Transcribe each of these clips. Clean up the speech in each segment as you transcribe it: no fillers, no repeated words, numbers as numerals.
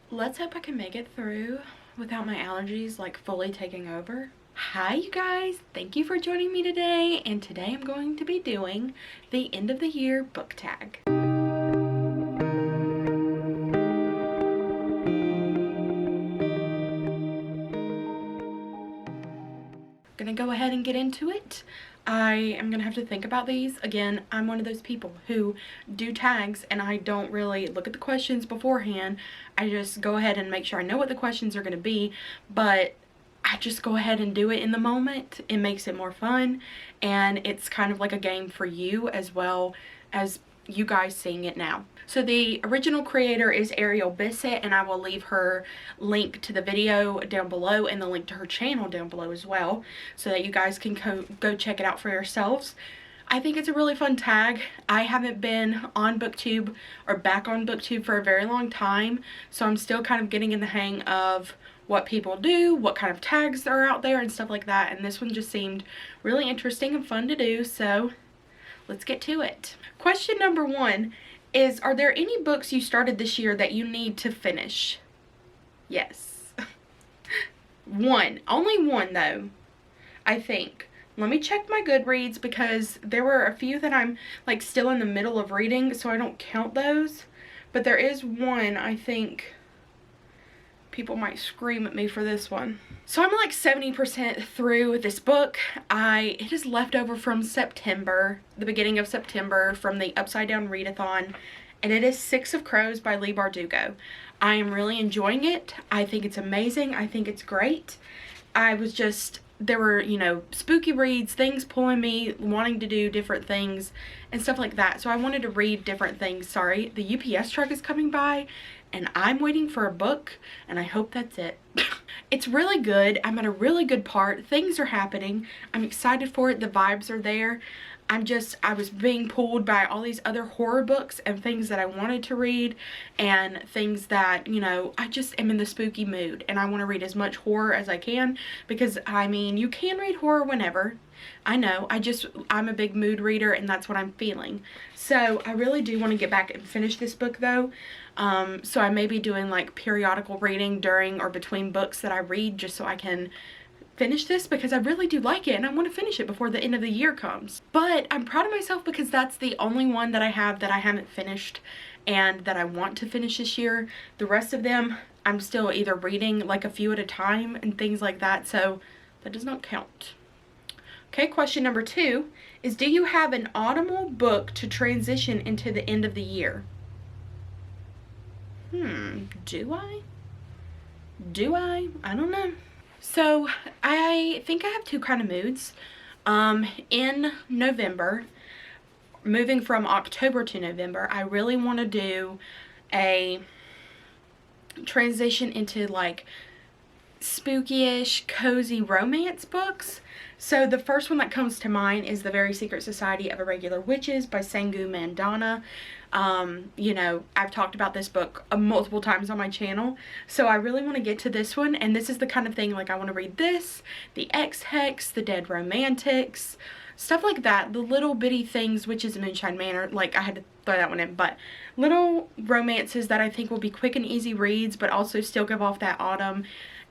Let's hope I can make it through without my allergies like fully taking over. Hi you guys, thank you for joining me today, and today I'm going to be doing the end of the year book tag. Gonna go ahead and get into it. I am gonna have to think about these. Again, I'm one of those people who do tags and I don't really look at the questions beforehand. I just go ahead and make sure I know what the questions are gonna be, but I just go ahead and do it in the moment. It makes it more fun, and it's kind of like a game for you as well as you guys seeing it now. So the original creator is Ariel Bissett, and I will leave her link to the video down below and the link to her channel down below as well, so that you guys can go check it out for yourselves. I think it's a really fun tag. I haven't been on BookTube or back on BookTube for a very long time, so I'm still kind of getting in the hang of what people do, what kind of tags are out there and stuff like that, and this one just seemed really interesting and fun to do, so let's get to it. Question number 1 is, are there any books you started this year that you need to finish? Yes. One. Only one though, I think. Let me check my Goodreads because there were a few that I'm like still in the middle of reading, so I don't count those. But there is one, I think. People might scream at me for this one. So I'm like 70% through this book. It is left over from September, the beginning of September, from the Upside Down Readathon, and it is Six of Crows by Leigh Bardugo. I am really enjoying it. I think it's amazing. I think it's great. There were, you know, spooky reads, things pulling me, wanting to do different things and stuff like that. So I wanted to read different things. Sorry, the UPS truck is coming by and I'm waiting for a book, and I hope that's it. It's really good. I'm at a really good part. Things are happening. I'm excited for it. The vibes are there. I was being pulled by all these other horror books and things that I wanted to read, and things that, you know, I just am in the spooky mood and I want to read as much horror as I can, because I mean, you can read horror whenever. I know, I'm a big mood reader and that's what I'm feeling. So I really do want to get back and finish this book though. So I may be doing like periodical reading during or between books that I read, just so I can finish this, because I really do like it and I want to finish it before the end of the year comes. But I'm proud of myself because that's the only one that I have that I haven't finished and that I want to finish this year. The rest of them I'm still either reading like a few at a time and things like that, so that does not count. Okay, question number 2 is, do you have an autumnal book to transition into the end of the year? Do I? I don't know. So I think I have two kind of moods. In November, moving from October to November, I really want to do a transition into like spooky-ish, cozy romance books. So the first one that comes to mind is The Very Secret Society of Irregular Witches by Sangu Mandanna. You know, I've talked about this book multiple times on my channel, so I really want to get to this one, and this is the kind of thing, like, I want to read this, The Ex-Hex, The Dead Romantics, stuff like that, the little bitty things, Witches in Moonshine Manor, like, I had to throw that one in, but little romances that I think will be quick and easy reads, but also still give off that autumn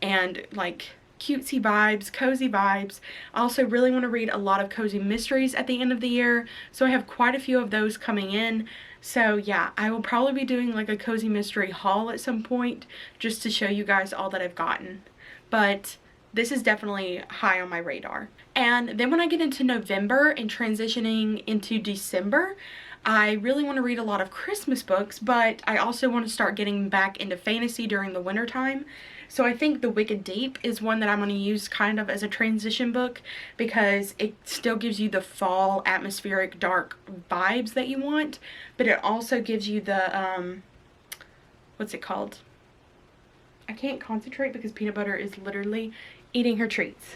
and, like, cutesy vibes, cozy vibes. I also really want to read a lot of cozy mysteries at the end of the year, so I have quite a few of those coming in. So yeah, I will probably be doing like a cozy mystery haul at some point, just to show you guys all that I've gotten. But this is definitely high on my radar. And then when I get into November and transitioning into December, I really want to read a lot of Christmas books, but I also want to start getting back into fantasy during the winter time. So I think The Wicked Deep is one that I'm going to use kind of as a transition book, because it still gives you the fall atmospheric dark vibes that you want, but it also gives you the what's it called? I can't concentrate because Peanut Butter is literally eating her treats.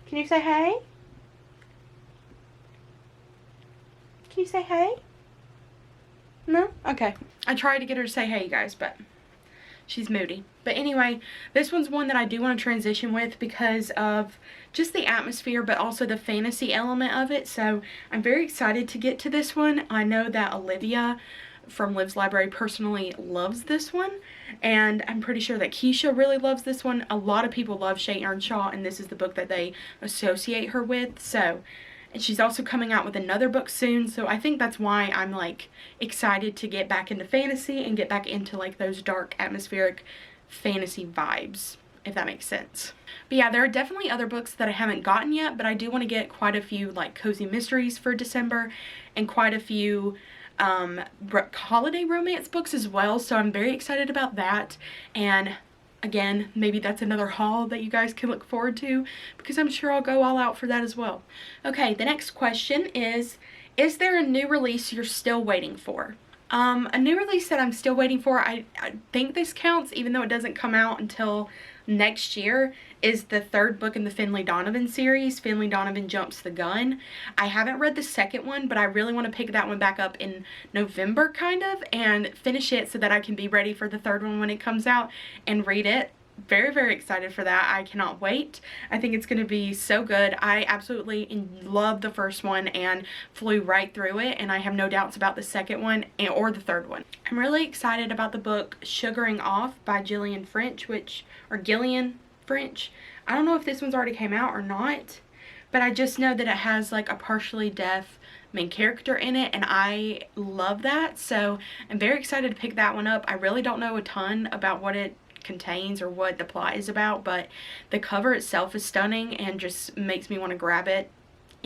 Can you say hey? Can you say hey? No? Okay. I tried to get her to say hey, you guys, but she's moody. But anyway, this one's one that I do want to transition with because of just the atmosphere, but also the fantasy element of it. So I'm very excited to get to this one. I know that Olivia from Liv's Library personally loves this one, and I'm pretty sure that Keisha really loves this one. A lot of people love Shea Ernshaw, and this is the book that they associate her with. So, and she's also coming out with another book soon, so I think that's why I'm like excited to get back into fantasy and get back into like those dark atmospheric fantasy vibes, if that makes sense. But yeah, there are definitely other books that I haven't gotten yet, but I do want to get quite a few like cozy mysteries for December and quite a few holiday romance books as well, so I'm very excited about that. And again, maybe that's another haul that you guys can look forward to, because I'm sure I'll go all out for that as well. Okay, the next question is there a new release you're still waiting for? A new release that I'm still waiting for, I think this counts even though it doesn't come out until next year, is the third book in the Finlay Donovan series, Finlay Donovan Jumps the Gun. I haven't read the second one, but I really want to pick that one back up in November kind of and finish it so that I can be ready for the third one when it comes out and read it. Very, very excited for that. I cannot wait. I think it's going to be so good. I absolutely loved the first one and flew right through it, and I have no doubts about the second one or the third one. I'm really excited about the book Sugaring Off by Gillian French, Gillian French. I don't know if this one's already came out or not, but I just know that it has like a partially deaf main character in it, and I love that, so I'm very excited to pick that one up. I really don't know a ton about what it contains or what the plot is about, but the cover itself is stunning and just makes me want to grab it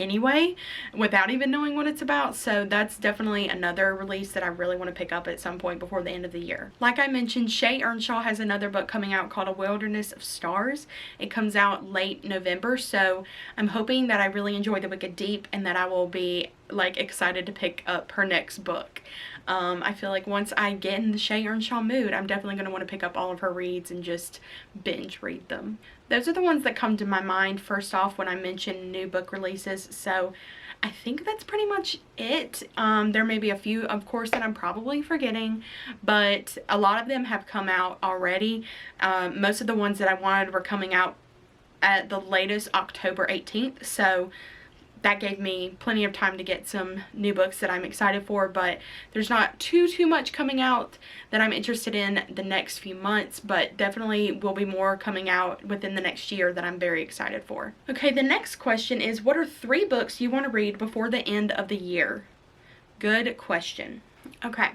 anyway without even knowing what it's about. So that's definitely another release that I really want to pick up at some point before the end of the year. Like I mentioned, Shea Ernshaw has another book coming out called A Wilderness of Stars. It comes out late November, so I'm hoping that I really enjoy The Wicked Deep and that I will be like excited to pick up her next book. I feel like once I get in the Shea Ernshaw mood, I'm definitely going to want to pick up all of her reads and just binge read them. Those are the ones that come to my mind first off when I mention new book releases, so I think that's pretty much it. There may be a few, of course, that I'm probably forgetting, but a lot of them have come out already. Most of the ones that I wanted were coming out at the latest October 18th, so that gave me plenty of time to get some new books that I'm excited for, but there's not too much coming out that I'm interested in the next few months, but definitely will be more coming out within the next year that I'm very excited for. Okay, the next question is, what are 3 books you want to read before the end of the year? Good question. Okay.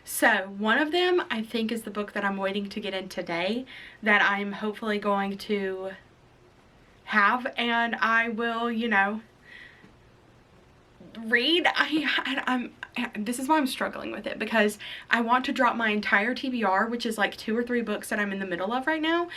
So one of them I think is the book that I'm waiting to get in today that I'm hopefully going to have, and I will, you know, read. This is why I'm struggling with it, because I want to drop my entire TBR, which is like 2 or 3 books that I'm in the middle of right now,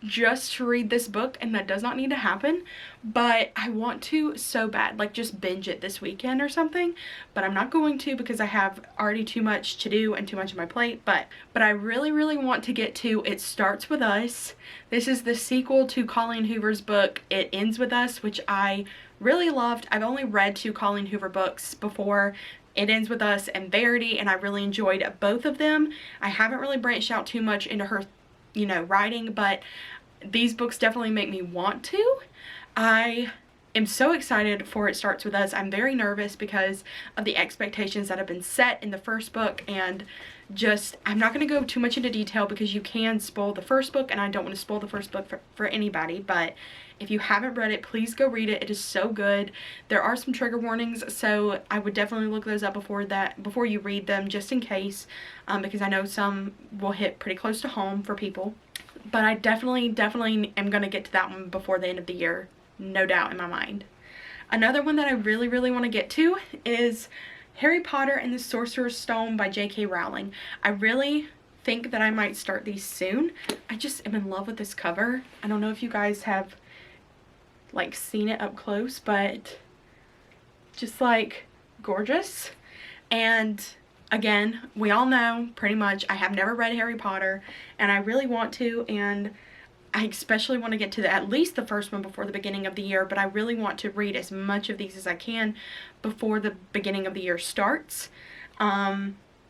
just to read this book, and that does not need to happen, but I want to so bad, like just binge it this weekend or something, but I'm not going to because I have already too much to do and too much on my plate, but I really want to get to It Starts With Us. This is the sequel to Colleen Hoover's book It Ends With Us, which I really loved. I've only read 2 Colleen Hoover books before, It Ends With Us and Verity, and I really enjoyed both of them. I haven't really branched out too much into her, you know, writing, but these books definitely make me want to. I am so excited for It Starts With Us. I'm very nervous because of the expectations that have been set in the first book, and just, I'm not going to go too much into detail because you can spoil the first book, and I don't want to spoil the first book for anybody, but if you haven't read it, please go read it. It is so good. There are some trigger warnings, so I would definitely look those up before you read them, just in case, because I know some will hit pretty close to home for people. But I definitely am going to get to that one before the end of the year, no doubt in my mind. Another one that I really want to get to is Harry Potter and the Sorcerer's Stone by J.K. Rowling. I really think that I might start these soon. I just am in love with this cover. I don't know if you guys have like seen it up close, but just like gorgeous. And again, we all know pretty much I have never read Harry Potter, and I really want to, and I especially want to get to at least the first one before the beginning of the year, but I really want to read as much of these as I can before the beginning of the year starts.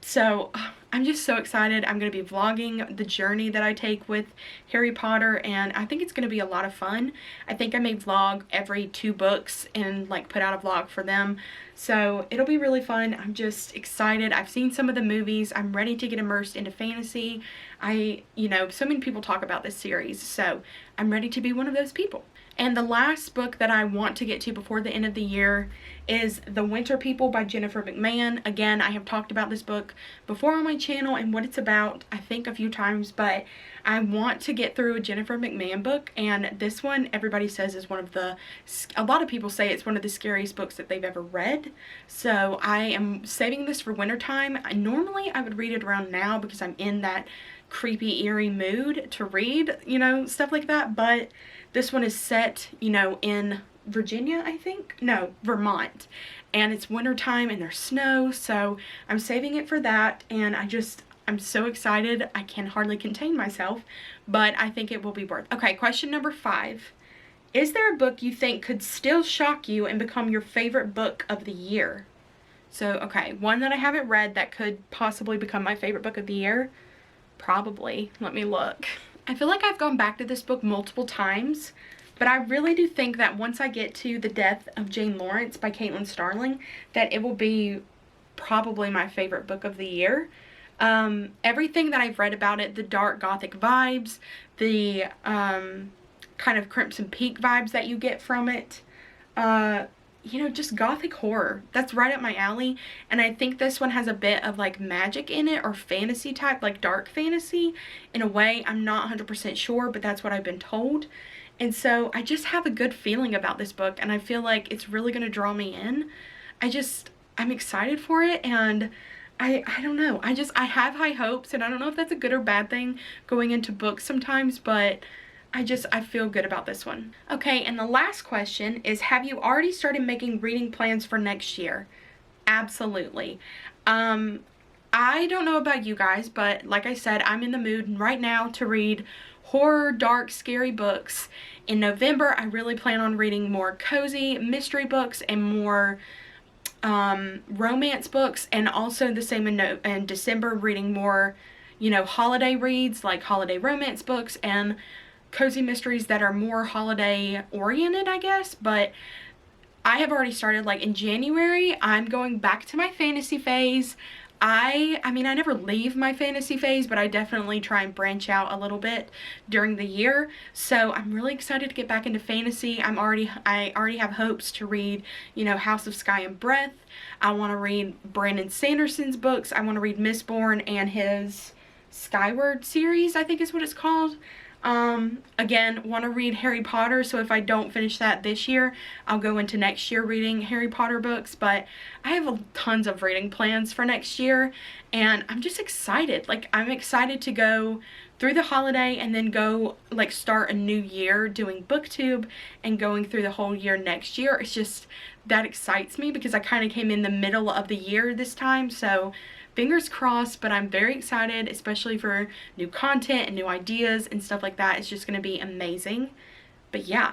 So I'm just so excited. I'm going to be vlogging the journey that I take with Harry Potter, and I think it's going to be a lot of fun. I think I may vlog every 2 books and like put out a vlog for them. So it'll be really fun. I'm just excited. I've seen some of the movies. I'm ready to get immersed into fantasy. You know, so many people talk about this series, so I'm ready to be one of those people. And the last book that I want to get to before the end of the year is The Winter People by Jennifer McMahon. Again, I have talked about this book before on my channel and what it's about, I think, a few times, but I want to get through a Jennifer McMahon book, and this one everybody says is one of the, a lot of people say it's one of the scariest books that they've ever read. So I am saving this for wintertime. Normally I would read it around now because I'm in that creepy, eerie mood to read, you know, stuff like that, but this one is set, you know, in Virginia, I think? No, Vermont. And it's wintertime and there's snow, so I'm saving it for that, and I'm so excited. I can hardly contain myself, but I think it will be worth it. Okay, question number 5. Is there a book you think could still shock you and become your favorite book of the year? So, okay, one that I haven't read that could possibly become my favorite book of the year? Probably. Let me look. I feel like I've gone back to this book multiple times, but I really do think that once I get to The Death of Jane Lawerence by Caitlin Starling, that it will be probably my favorite book of the year. Everything that I've read about it, the dark gothic vibes, the kind of Crimson Peak vibes that you get from it, you know, just gothic horror. That's right up my alley, and I think this one has a bit of like magic in it, or fantasy type, like dark fantasy in a way. I'm not 100% sure, but that's what I've been told. And so I just have a good feeling about this book, and I feel like it's really going to draw me in. I'm excited for it, and I don't know. I have high hopes, and I don't know if that's a good or bad thing going into books sometimes, but I feel good about this one. Okay, and the last question is, have you already started making reading plans for next year? Absolutely. I don't know about you guys, but like I said, I'm in the mood right now to read horror, dark, scary books. In November, I really plan on reading more cozy mystery books and more romance books, and also the same in December, reading more, you know, holiday reads, like holiday romance books and cozy mysteries that are more holiday oriented, I guess. But I have already started, like in January, I'm going back to my fantasy phase. I mean, I never leave my fantasy phase, but I definitely try and branch out a little bit during the year. So I'm really excited to get back into fantasy. I already have hopes to read, you know, House of Sky and Breath. I want to read Brandon Sanderson's books. I want to read Mistborn and his Skyward series, I think is what it's called. Again, want to read Harry Potter, so if I don't finish that this year, I'll go into next year reading Harry Potter books. But I have tons of reading plans for next year, and I'm just excited. Like, I'm excited to go through the holiday and then go, like, start a new year doing BookTube and going through the whole year next year. It's just, that excites me because I kind of came in the middle of the year this time, so fingers crossed. But I'm very excited, especially for new content and new ideas and stuff like that. It's just going to be amazing. But yeah,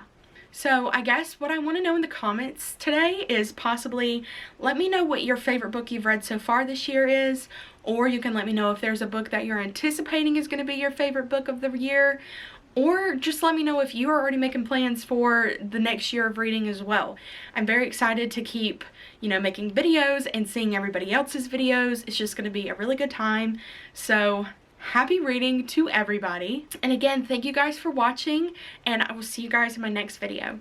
so I guess what I want to know in the comments today is possibly let me know what your favorite book you've read so far this year is, or you can let me know if there's a book that you're anticipating is going to be your favorite book of the year, or just let me know if you are already making plans for the next year of reading as well. I'm very excited to keep, you know, making videos and seeing everybody else's videos. It's just going to be a really good time. So happy reading to everybody. And again, thank you guys for watching, and I will see you guys in my next video.